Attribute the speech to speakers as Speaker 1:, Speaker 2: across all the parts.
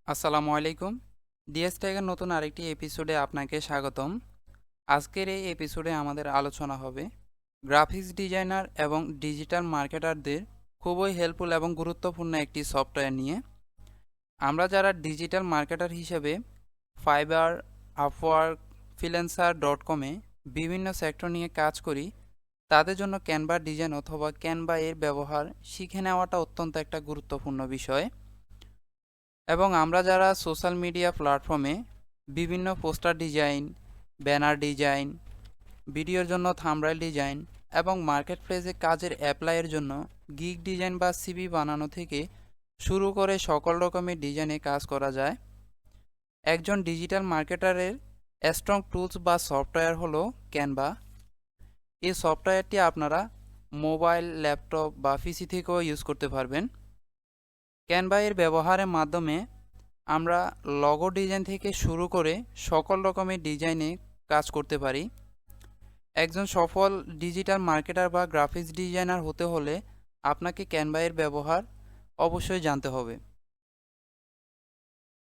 Speaker 1: আসসালামু আলাইকুম। ডিএসটেকের নতুন আরেকটি এপিসোডে আপনাকে স্বাগতম। আজকের এই এপিসোডে আমাদের আলোচনা হবে গ্রাফিক্স ডিজাইনার এবং ডিজিটাল মার্কেটারদের খুবই হেল্পফুল এবং গুরুত্বপূর্ণ একটি সফটওয়্যার নিয়ে। আমরা যারা ডিজিটাল মার্কেটার হিসেবে ফাইবার, আপওয়ার্ক, ফ্রিল্যান্সার.কমে বিভিন্ন সেক্টর নিয়ে কাজ করি, তাদের জন্য ক্যানভা ডিজাইন অথবা ক্যানভা এর ব্যবহার শিখে নেওয়াটা অত্যন্ত একটা গুরুত্বপূর্ণ বিষয়। এবং আমরা যারা সোশ্যাল মিডিয়া প্ল্যাটফর্মে বিভিন্ন পোস্টার ডিজাইন, ব্যানার ডিজাইন, ভিডিওর জন্য থাম্বনেইল ডিজাইন এবং মার্কেট প্লেসে কাজের অ্যাপ্লাইয়ের জন্য গিগ ডিজাইন বা সিভি বানানো থেকে শুরু করে সকল রকমের ডিজাইনে কাজ করা যায়। একজন ডিজিটাল মার্কেটারের স্ট্রং টুলস বা সফটওয়্যার হলো ক্যানভা। এই সফটওয়্যারটি আপনারা মোবাইল, ল্যাপটপ বা পিসি থেকেও ইউজ করতে পারবেন। ক্যানভা এর ব্যবহারের মাধ্যমে আমরা লোগো ডিজাইন থেকে শুরু করে সকল রকমের ডিজাইনে কাজ করতে পারি। একজন সফল ডিজিটাল মার্কেটার বা গ্রাফিক্স ডিজাইনার হতে হলে আপনাকে ক্যানভা এর ব্যবহার অবশ্যই জানতে হবে।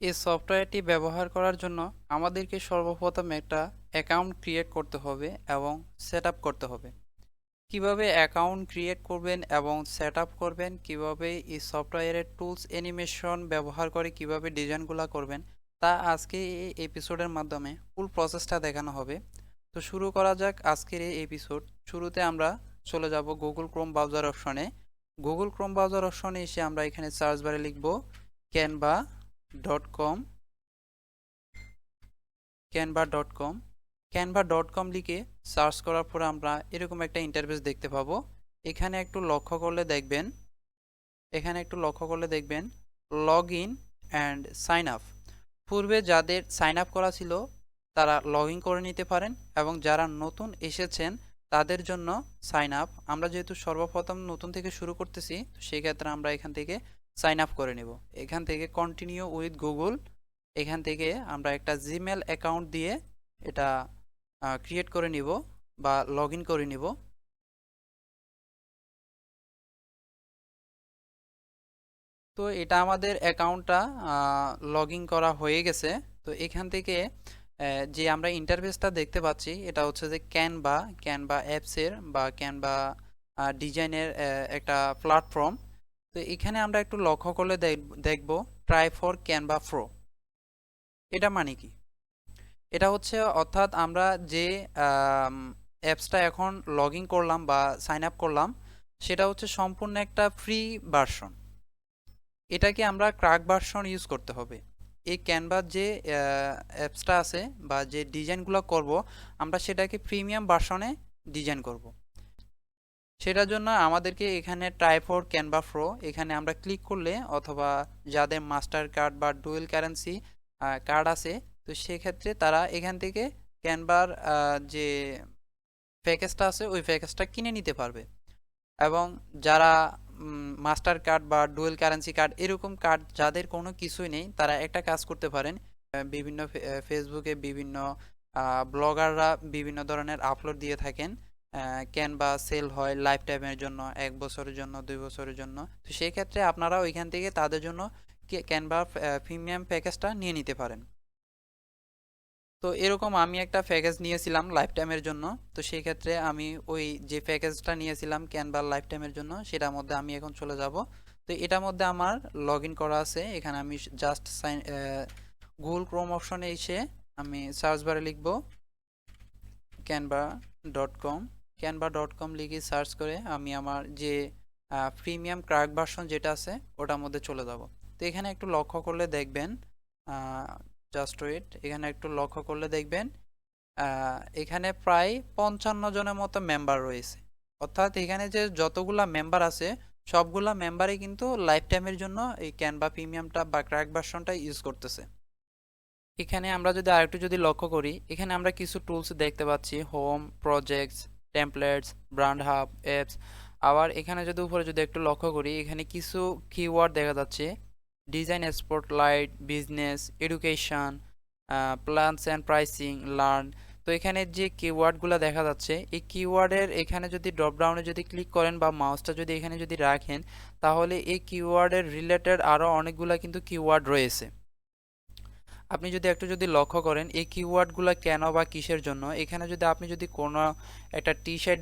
Speaker 1: এই সফটওয়্যারটি ব্যবহার করার জন্য আমাদেরকে সর্বপ্রথম একটা অ্যাকাউন্ট ক্রিয়েট করতে হবে এবং সেট আপ করতে হবে। কিভাবে অ্যাকাউন্ট ক্রিয়েট করবেন এবং সেট আপ করবেন, কিভাবে এই সফটওয়্যারের টুলস অ্যানিমেশন ব্যবহার করে কিভাবে ডিজাইনগুলো করবেন, তা আজকে এই এপিসোডের মাধ্যমে ফুল প্রসেসটা দেখানো হবে। তো শুরু করা যাক আজকের এই এপিসোড। শুরুতে আমরা চলে যাব গুগল ক্রোম ব্রাউজার অপশনে। গুগল ক্রোম ব্রাউজার অপশনে এসে আমরা এখানে সার্চ বারে লিখব canva.com canva.com canva.com লিখে সার্চ করার পর আমরা এরকম একটা ইন্টারফেস দেখতে পাবো। এখানে একটু লক্ষ্য করলে দেখবেন log in and sign up. পূর্বে যাদের সাইন আপ করা ছিল তারা লগ ইন করে নিতে পারেন এবং যারা নতুন এসেছেন তাদের জন্য সাইন আপ। আমরা যেহেতু সর্বপ্রথম নতুন থেকে শুরু করতেছি, সেই ক্ষেত্রে আমরা এখান থেকে সাইন আপ করে নেব। এখান থেকে কন্টিনিউ উইথ গুগল, এখান থেকে আমরা একটা জিমেল অ্যাকাউন্ট দিয়ে এটা ক্রিয়েট করে নিব বা লগ ইন করে নিব। তো এটা আমাদের অ্যাকাউন্টটা লগ ইন করা হয়ে গেছে। তো এখান থেকে যে আমরা ইন্টারফেসটা দেখতে পাচ্ছি এটা হচ্ছে যে ক্যানভা অ্যাপসের বা ক্যানভা ডিজাইনের একটা প্ল্যাটফর্ম। তো এখানে আমরা একটু লক্ষ্য করলে দেখব ট্রাই ফর ক্যানভা প্রো। এটা মানে কি? এটা হচ্ছে অর্থাৎ আমরা যে অ্যাপসটা এখন লগ ইন করলাম বা সাইন আপ করলাম সেটা হচ্ছে সম্পূর্ণ একটা ফ্রি ভার্সন। এটাকে আমরা ক্র্যাক ভার্সন ইউজ করতে হবে। এই ক্যানভার যে অ্যাপসটা আছে বা যে ডিজাইনগুলো করব আমরা সেটাকে প্রিমিয়াম ভার্সনে ডিজাইন করব। সেটার জন্য আমাদেরকে এখানে ট্রাই ফর ক্যানভা প্রো এখানে আমরা ক্লিক করলে, অথবা যাদের মাস্টার কার্ড বা ডুয়েল কারেন্সি কার্ড আছে তো সেক্ষেত্রে তারা এখান থেকে ক্যানভার যে প্যাকেজটা আছে ওই প্যাকেজটা কিনে নিতে পারবে। এবং যারা মাস্টার কার্ড বা ডুয়েল কারেন্সি কার্ড এরকম কার্ড যাদের কোনো কিছুই নেই তারা একটা কাজ করতে পারেন। বিভিন্ন ফেসবুকে বিভিন্ন ব্লগাররা বিভিন্ন ধরনের আপলোড দিয়ে থাকেন। ক্যানভা সেল হয় লাইফ টাইমের জন্য, 1 বছরের জন্য, 2 বছরের জন্য। তো সেই ক্ষেত্রে আপনারা ওইখান থেকে তাদের জন্য ক্যানভা প্রিমিয়াম প্যাকেজটা নিয়ে নিতে পারেন। তো এরকম আমি একটা প্যাকেজ নিয়েছিলাম লাইফ টাইমের জন্য। তো সেই ক্ষেত্রে আমি ওই যে প্যাকেজটা নিয়েছিলাম ক্যানভা লাইফ টাইমের জন্য সেটার মধ্যে আমি এখন চলে যাব। তো এটার মধ্যে আমার লগ ইন করা আছে। এখানে আমি জাস্ট গুগল ক্রোম অপশনে এসে আমি সার্চ বারে লিখব canva.com canva.com লিখে সার্চ করে আমি আমার যে প্রিমিয়াম ক্র্যাক ভার্সন যেটা আছে ওটার মধ্যে চলে যাব। তো এখানে একটু লক্ষ্য করলে দেখবেন, জাস্ট ওয়েট, এখানে একটু লক্ষ্য করলে দেখবেন এখানে প্রায় 55 জনের মতো মেম্বার রয়েছে। অর্থাৎ এখানে যে যতগুলা মেম্বার আছে সবগুলা মেম্বারই কিন্তু লাইফ টাইমের জন্য এই ক্যানভা প্রিমিয়ামটা বা ক্র্যাক ভার্সনটা ইউজ করতেছে। এখানে আমরা যদি আরেকটু লক্ষ্য করি, এখানে আমরা কিছু টুলস দেখতে পাচ্ছি, home, projects, templates, brand hub, apps. আবার এখানে যদি উপরে একটু লক্ষ্য করি এখানে কিছু কিওয়ার্ড দেখা যাচ্ছে, design spotlight, business, education, plans and pricing, learn. তো এখানে যে কিওয়ার্ডগুলো দেখা যাচ্ছে এই কিওয়ার্ডের এখানে যদি ড্রপ ডাউনে ক্লিক করেন বা মাউসটা এখানে রাখেন তাহলে এই কিওয়ার্ডের রিলেটেড আরও অনেকগুলো কিন্তু কিওয়ার্ড রয়েছে। আপনি যদি একটু যদি লক্ষ্য করেন এই কিওয়ার্ডগুলো কেন বা কিসের জন্য, এখানে যদি আপনি যদি কোনো একটা টি শার্ট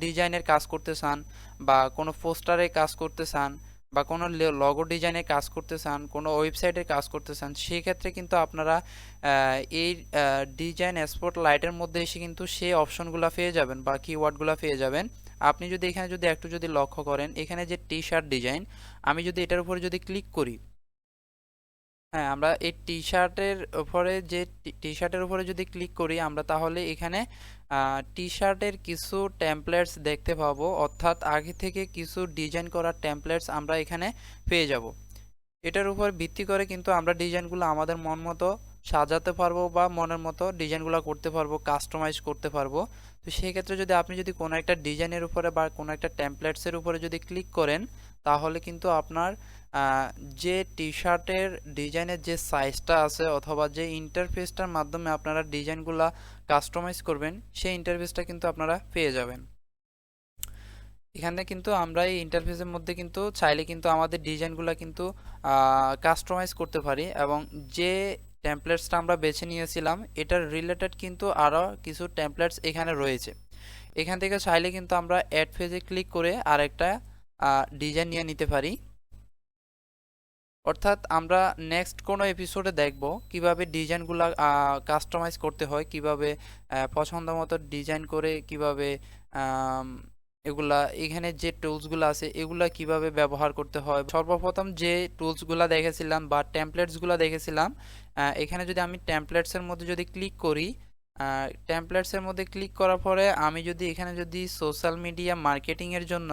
Speaker 1: ডিজাইনের কাজ করতে চান, বা কোনো পোস্টারের কাজ করতে চান, বা কোনো লগো ডিজাইনের কাজ করতে চান, কোনো ওয়েবসাইটের কাজ করতে চান, সেক্ষেত্রে কিন্তু আপনারা এই ডিজাইন স্পট লাইটের মধ্যে এসে কিন্তু সেই অপশনগুলো পেয়ে যাবেন বা কিওয়ার্ডগুলো পেয়ে যাবেন। আপনি যদি এখানে যদি একটু যদি লক্ষ্য করেন, এখানে যে টি শার্ট ডিজাইন, আমি যদি এটার উপরে যদি ক্লিক করি, হ্যাঁ, আমরা এই টি শার্টের উপরে যদি ক্লিক করি আমরা, তাহলে এখানে টি শার্টের কিছু টেমপ্লেটস দেখতে পাবো, অর্থাৎ আগে থেকে কিছু ডিজাইন করা টেমপ্লেটস আমরা এখানে পেয়ে যাব। এটার উপর ভিত্তি করে কিন্তু আমরা ডিজাইনগুলো আমাদের মন মতো সাজাতে পারবো বা মনের মতো ডিজাইনগুলো করতে পারবো, কাস্টমাইজ করতে পারবো। তো সেই ক্ষেত্রে যদি আপনি যদি কোনো একটা ডিজাইনের উপরে বা কোনো একটা টেমপ্লেটসের উপরে যদি ক্লিক করেন, তাহলে কিন্তু আপনার যে টি শার্টের ডিজাইনের যে সাইজটা আছে অথবা যে ইন্টারফেসটার মাধ্যমে আপনারা ডিজাইনগুলো কাস্টমাইজ করবেন, সেই ইন্টারফেসটা কিন্তু আপনারা পেয়ে যাবেন। এখানে কিন্তু আমরা এই ইন্টারফেসের মধ্যে কিন্তু চাইলে কিন্তু আমাদের ডিজাইনগুলো কিন্তু কাস্টমাইজ করতে পারি, এবং যে টেমপ্লেটসটা আমরা বেছে নিয়েছিলাম এটার রিলেটেড কিন্তু আরও কিছু টেমপ্লেটস এখানে রয়েছে। এখান থেকে চাইলে কিন্তু আমরা অ্যাড পেজে ক্লিক করে আরেকটা ডিজাইন নিয়ে নিতে পারি। অর্থাৎ আমরা নেক্সট কোনো এপিসোডে দেখব কিভাবে ডিজাইনগুলো কাস্টমাইজ করতে হয়, কিভাবে পছন্দ মতো ডিজাইন করে কিভাবে এগুলা এখানে যে টুলসগুলো আছে এগুলা কিভাবে ব্যবহার করতে হয়। সর্বপ্রথম যে টুলসগুলো দেখেছিলাম বা টেমপ্লেটসগুলো দেখেছিলাম, এখানে যদি আমি টেমপ্লেটসের মধ্যে যদি ক্লিক করি, টেমপ্লেটসের মধ্যে ক্লিক করার পরে আমি যদি এখানে যদি সোশ্যাল মিডিয়া মার্কেটিংয়ের জন্য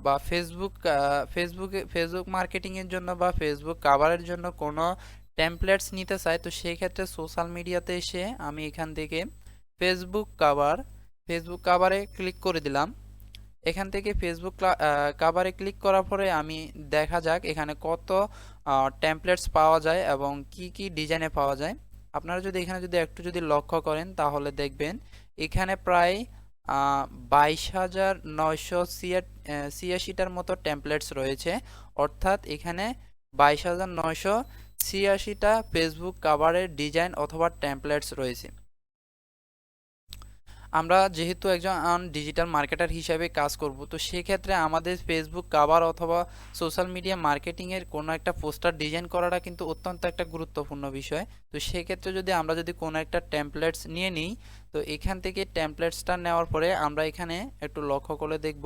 Speaker 1: বা ফেসবুক মার্কেটিংয়ের জন্য বা ফেসবুক কাভারের জন্য কোনো টেমপ্লেটস নিতে চাই, তো সেই ক্ষেত্রে সোশ্যাল মিডিয়াতে এসে আমি এখান থেকে ফেসবুক কাভারে ক্লিক করে দিলাম। এখান থেকে কাভারে ক্লিক করার পরে আমি দেখা যাক এখানে কত টেমপ্লেটস পাওয়া যায় এবং কি কি ডিজাইনে পাওয়া যায়। আপনারা যদি এখানে যদি একটু যদি লক্ষ্য করেন তাহলে দেখবেন এখানে প্রায় 22,986টার মতো টেমপ্লেটস রয়েছে। অর্থাৎ এখানে 22,986টা ফেসবুক কাভারের ডিজাইন অথবা টেমপ্লেটস রয়েছে। আমরা যেহেতু একজন ডিজিটাল মার্কেটার হিসেবে কাজ করব, তো সেক্ষেত্রে আমাদের ফেসবুক কাভার অথবা সোশ্যাল মিডিয়া মার্কেটিংয়ের কোনো একটা পোস্টার ডিজাইন করাটা কিন্তু অত্যন্ত একটা গুরুত্বপূর্ণ বিষয়। তো সেক্ষেত্রে যদি আমরা যদি কোনো একটা টেমপ্লেটস নিয়ে নিই, তো এখান থেকে টেমপ্লেটসটা নেওয়ার পরে আমরা এখানে একটু লক্ষ্য করে দেখব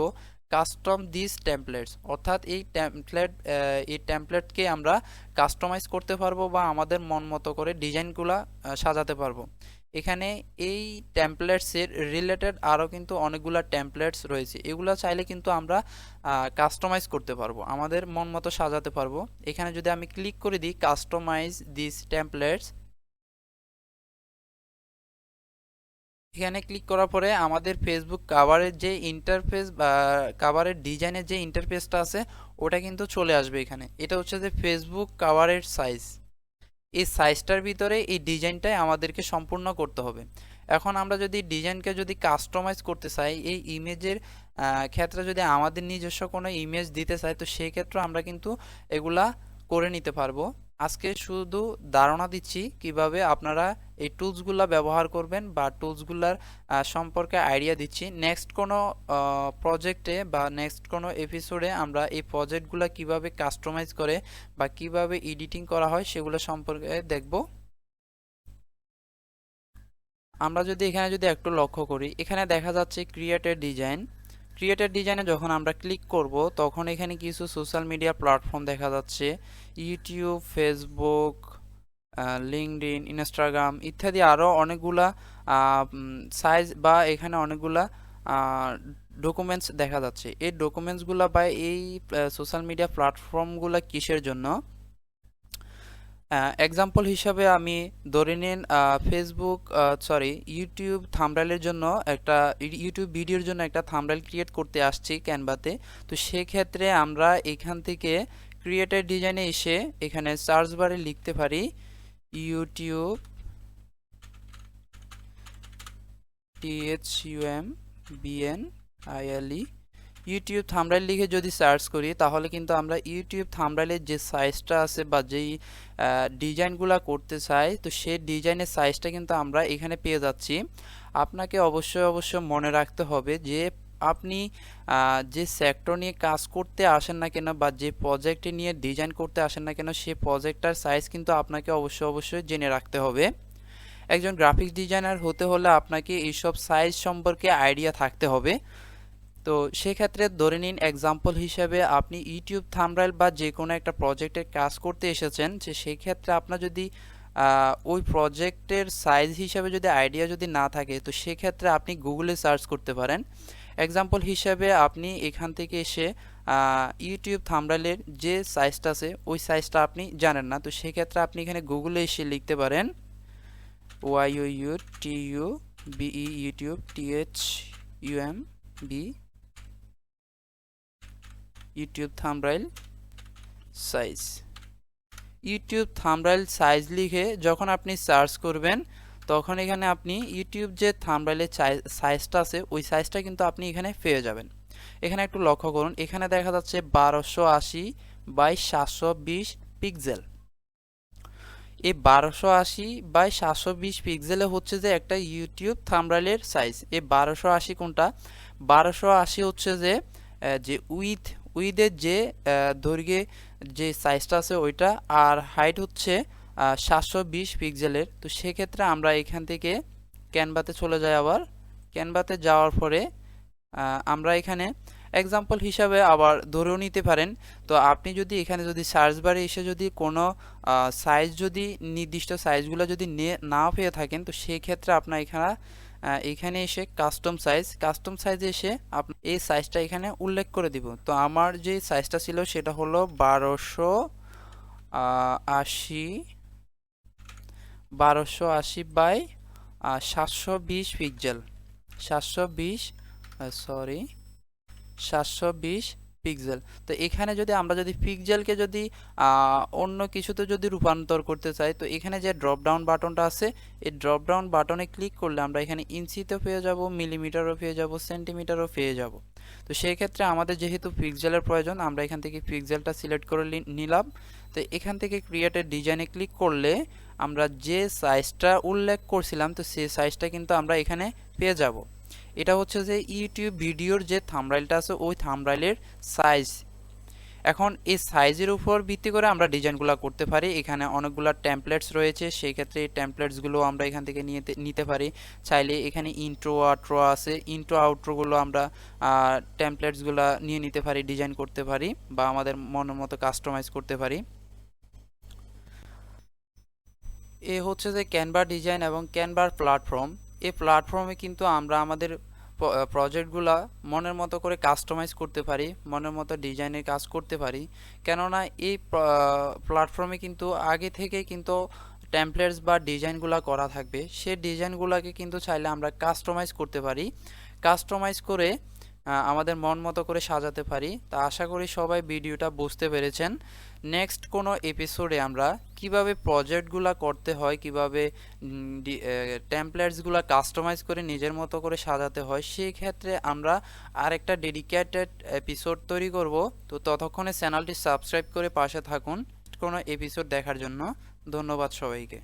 Speaker 1: কাস্টম দিস টেমপ্লেটস, অর্থাৎ এই টেমপ্লেটকে আমরা কাস্টমাইজ করতে পারবো বা আমাদের মন মতো করে ডিজাইনগুলা সাজাতে পারবো। এখানে এই টেমপ্লেটসের রিলেটেড আরও কিন্তু অনেকগুলো টেমপ্লেটস রয়েছে, এগুলো চাইলে কিন্তু আমরা কাস্টমাইজ করতে পারবো, আমাদের মন মতো সাজাতে পারবো। এখানে যদি আমি ক্লিক করে দিই কাস্টমাইজ দিস টেমপ্লেটস, এখানে ক্লিক করার পরে আমাদের ফেসবুক কাভারের যে ইন্টারফেস বা কাভারের ডিজাইনের যে ইন্টারফেসটা আছে ওটা কিন্তু চলে আসবে। এখানে এটা হচ্ছে যে ফেসবুক কাভারের সাইজ, এই সাইজটার ভিতরে এই ডিজাইনটাই আমাদেরকে সম্পূর্ণ করতে হবে। এখন আমরা যদি ডিজাইনকে যদি কাস্টমাইজ করতে চাই, এই ইমেজের ক্ষেত্রে যদি আমাদের নিজস্ব কোনো ইমেজ দিতে চাই, তো সেই ক্ষেত্রে আমরা কিন্তু এগুলা করে নিতে পারবো। আজকে শুধু ধারণা দিচ্ছি কিভাবে আপনারা এই টুলসগুলা ব্যবহার করবেন বা টুলসগুলার সম্পর্কে আইডিয়া দিচ্ছি। নেক্সট কোনো প্রজেক্টে বা নেক্সট কোনো এপিসোডে আমরা এই প্রজেক্টগুলা কিভাবে কাস্টমাইজ করে বা কিভাবে এডিটিং করা হয় সেগুলো সম্পর্কে দেখব। আমরা যদি এখানে যদি একটু লক্ষ্য করি, এখানে দেখা যাচ্ছে ক্রিয়েটেড ডিজাইনে যখন আমরা ক্লিক করব তখন এখানে কিছু সোশ্যাল মিডিয়া প্ল্যাটফর্ম দেখা যাচ্ছে, ইউটিউব, ফেসবুক, লিঙ্কডইন, ইনস্টাগ্রাম ইত্যাদি আরও অনেকগুলা সাইজ বা এখানে অনেকগুলা ডকুমেন্টস দেখা যাচ্ছে। এই ডকুমেন্টসগুলা বা এই সোশ্যাল মিডিয়া প্ল্যাটফর্মগুলা কিসের জন্য? এক্সাম্পল হিসাবে আমি ধরে নিন ইউটিউব থাম্বনেইলের জন্য ইউটিউব ভিডিওর জন্য একটা থাম্বনেইল ক্রিয়েট করতে আসছি ক্যানভাতে। তো সেক্ষেত্রে আমরা এখান থেকে ক্রিয়েটেড ডিজাইনে এসে এখানে সার্চ বারে লিখতে পারি ইউটিউব, THUMBNILE, ইউটিউব থাম্বনেল লিখে যদি সার্চ করি তাহলে কিন্তু আমরা ইউটিউব থাম্বনেলের যে সাইজটা আছে বা যেই ডিজাইনগুলা করতে চাই তো সেই ডিজাইনের সাইজটা কিন্তু আমরা এখানে পেয়ে যাচ্ছি। আপনাকে অবশ্যই মনে রাখতে হবে যে আপনি যে সেক্টর নিয়ে কাজ করতে আসেন না কেন বা যে প্রজেক্টে নিয়ে ডিজাইন করতে আসেন না কেন সেই প্রজেক্টটার সাইজ কিন্তু আপনাকে অবশ্যই জেনে রাখতে হবে। একজন গ্রাফিক্স ডিজাইনার হতে হলে আপনাকে এইসব সাইজ সম্পর্কে আইডিয়া থাকতে হবে। তো সেক্ষেত্রে ধরে নিন এক্সাম্পল হিসেবে আপনি ইউটিউব থাম্বনেল বা যে কোনো একটা প্রজেক্টের কাজ করতে এসেছেন, যে সেই ক্ষেত্রে আপনার যদি ওই প্রজেক্টের সাইজ হিসাবে যদি আইডিয়া যদি না থাকে তো সেক্ষেত্রে আপনি গুগলে সার্চ করতে পারেন। এক্সাম্পল হিসাবে আপনি এখান থেকে এসে ইউটিউব থাম্বনেলের যে সাইজটা আছে ওই সাইজটা আপনি জানেন না, তো সেক্ষেত্রে আপনি এখানে গুগলে এসে লিখতে পারেন YOUTUBE YouTube THUMB YouTube thumbnail size. YouTube thumbnail size লিখে যখন আপনি সার্চ করবেন তখন এখানে আপনি ইউটিউব যে থাম্বনেলের সাইজটা আছে ওই সাইজটা কিন্তু আপনি এখানে পেয়ে যাবেন। এখানে একটু লক্ষ্য করুন, এখানে দেখা যাচ্ছে 1280 বাই 720 পিক্সেল। এই 1280 বাই 720 পিক্সেলে হচ্ছে যে একটা ইউটিউব থাম্বনেলের সাইজ। এই 1280 কোনটা? 1280 হচ্ছে যে যে উইথের যে দৈর্ঘ্যে যে সাইজটা আছে ওইটা, আর হাইট হচ্ছে 720 পিক্সেলের। তো সেক্ষেত্রে আমরা এখান থেকে ক্যানভাতে চলে যাই। আবার ক্যানভাতে যাওয়ার পরে আমরা এখানে এক্সাম্পল হিসাবে আবার ধরেও নিতে পারেন। তো আপনি যদি এখানে যদি সার্চ বারে এসে যদি কোনো সাইজ যদি নির্দিষ্ট সাইজগুলো যদি না পেয়ে থাকেন তো সেই ক্ষেত্রে আপনার এখানে এসে কাস্টম সাইজে এসে আপনি এই সাইজটা এখানে উল্লেখ করে দিব। তো আমার যে সাইজটা ছিল সেটা হলো 1280 বাই 720 পিক্সেল, 720 পিক্সেল। তো এখানে যদি আমরা যদি পিক্সেলকে যদি অন্য কিছুতে যদি রূপান্তর করতে চাই তো এখানে যে ড্রপ ডাউন বাটনটা আছে এই ড্রপ ডাউন বাটনে ক্লিক করলে আমরা এখানে ইঞ্চিতেও পেয়ে যাব, মিলিমিটারও পেয়ে যাব, সেন্টিমিটারও পেয়ে যাব। তো সেই ক্ষেত্রে আমাদের যেহেতু পিক্সেলের প্রয়োজন আমরা এখান থেকে পিক্সেলটা সিলেক্ট করে নিলাম। তো এখান থেকে ক্রিয়েটেড ডিজাইনে ক্লিক করলে আমরা যে সাইজটা উল্লেখ করছিলাম তো সেই সাইজটা কিন্তু আমরা এখানে পেয়ে যাব। এটা হচ্ছে যে ইউটিউব ভিডিওর যে থাম্বনেলটা আছে ওই থাম্বনেলের সাইজ। এখন এই সাইজের উপর ভিত্তি করে আমরা ডিজাইনগুলো করতে পারি। এখানে অনেকগুলো টেমপ্লেটস রয়েছে, সেই ক্ষেত্রে এই টেমপ্লেটসগুলো আমরা এখান থেকে নিতে পারি। চাইলে এখানে ইন্ট্রো আউট্রো আছে, ইন্ট্রো আউট্রোগুলো আমরা টেমপ্লেটসগুলো নিয়ে নিতে পারি, ডিজাইন করতে পারি বা আমাদের মনের মতো কাস্টমাইজ করতে পারি। এ হচ্ছে যে ক্যানভা ডিজাইন এবং ক্যানভার প্ল্যাটফর্ম। এই প্ল্যাটফর্মে কিন্তু আমরা আমাদের প্রজেক্টগুলা মনের মতো করে কাস্টমাইজ করতে পারি, মনের মতো ডিজাইনের কাজ করতে পারি। কেননা এই প্ল্যাটফর্মে কিন্তু আগে থেকে কিন্তু টেমপ্লেটস বা ডিজাইনগুলা করা থাকবে, সেই ডিজাইনগুলোকে কিন্তু চাইলে আমরা কাস্টমাইজ করতে পারি, কাস্টমাইজ করে আমাদের মন মতো করে সাজাতে পারি। তা আশা করি সবাই ভিডিওটা বুঝতে পেরেছেন। নেক্সট কোনো এপিসোডে আমরা কিভাবে প্রজেক্টগুলো করতে হয়, কিভাবে টেমপ্লেটসগুলো কাস্টমাইজ করে নিজের মতো করে সাজাতে হয়, সেই ক্ষেত্রে আমরা আরেকটা ডেডিকেটেড এপিসোড তৈরি করব। তো ততক্ষণে চ্যানেলটি সাবস্ক্রাইব করে পাশে থাকুন কোনো এপিসোড দেখার জন্য। ধন্যবাদ সবাইকে।